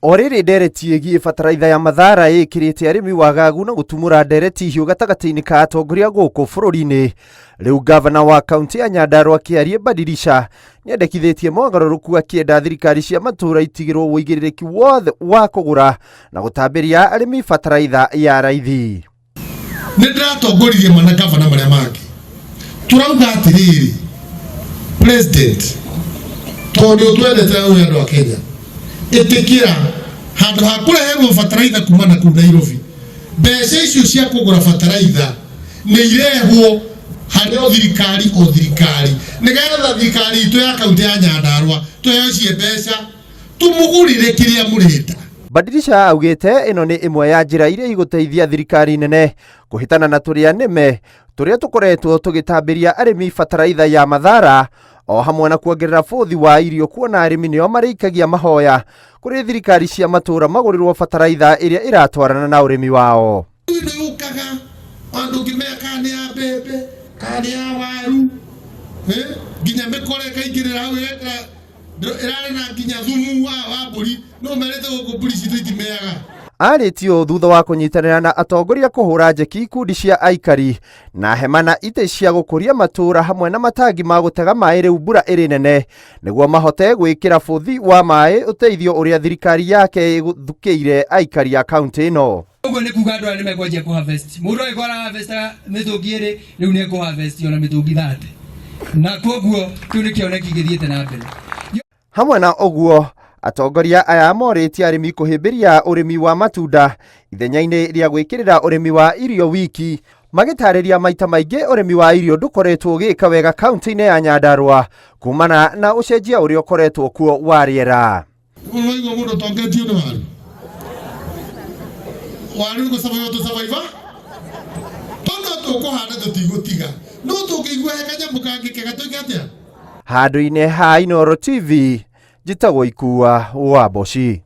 Oriri ndereti ĩgiĩ bataraitha ya Mathara ĩkĩrĩte arĩmi wagagu na gutumura ndereti hiũ gatagatĩ-inĩ ka atongoria gũkũ bũrũri-inĩ. Rĩu gavana wa kaũntĩ ya Nyandarua Ngabana Badilisha nĩendekithĩtie mogarũrũku akĩenda thirikari cia matũũra itigĩrwo ũigĩrĩrĩki wothe wa kũgũra na gũtambĩria arĩmi bataraitha ya raithi. Nĩndĩratongoririe mana gavana marĩa mangĩ turauga atĩrĩrĩ, president tondũ twendete andũ a Kenya ĩtĩkĩra handũ ha kũreherwo bataraitha kuma na kũu Nairobi, mbeca icio cia kũgũra bataraitha nĩ irehwo harĩ thirikari nĩgetha thirikari itũ ya kaũntĩ ya Nyandarua tuheo cie mbeca tumũgũrĩre kĩrĩa mũrenda. Badilisha augĩte ĩno nĩ ĩmwe ya njĩra iria igũteithia thirikari nene kũhĩtana na tũrĩa nĩme tũrĩa tũkoretwo tũgĩtambĩria arĩmi bataraitha ya Mathara, o hamwe na kuongerera bũthi wa irio, kuona arĩmi nĩo marĩikagia mahoya kũrĩ thirikari cia matũũra magũrĩrwo bataraitha ĩrĩa ĩratwarana na ũrĩmi wao. Nĩũkaga andũ ngĩmenya kana nĩ ya mbembe kana ya waru nginya mĩkore ĩkaingĩrĩra hau ĩrarĩ na nginya thumu wa mbũri, no merete gũkũ mbũri citũ itimeaga. Arĩtio thutha wa kũnyitanĩra na atongoria kũhũra njeki ikundi cia aikari na hema na itĩ cia gũkũria matũũra hamwe na matangi ma gũtega maĩ rĩu mbura ĩrĩ nene nĩguo mahote gwĩkĩra bũthi wa maĩ ũteithio ũrĩa thirikari yake ĩthukĩire aikari a kaũntĩ ĩno. Ũguo nĩ kuuga andũ arĩa nĩmekwanjia kũ-harvest. Mũndũ ũyũ ara-harvesta mĩtũngi ĩrĩ, rĩu nĩ kũ-harvest ona mĩtũngi 30. Na koguo kĩu nĩ kĩoneki gĩthiĩte na mbere. Hamwe na ũguo, atongoria aya morĩtie arĩmi kũhĩmbĩria ũrĩmi wa matunda ithenya-inĩ rĩa gwĩkĩrĩra ũrĩmi wa irio wiki, magĩtarĩria maita maingĩ ũrĩmi wa irio ndũkoretwo ũgĩka wega kaũntĩ-inĩ ya Nyandarua kumana na ũcenjia ũrĩa ũkoretwo kuo wa rĩera. Ũraigua mũndũ tongetio nĩ waru gũcabaiva tondũ tũkũhanda tũtigũtiga no tũngĩigua kanyamũ kangĩ kega tũngĩ atĩa. Handũ-inĩ ha Inooro TV, njĩtagwo Kuuga wa Boci.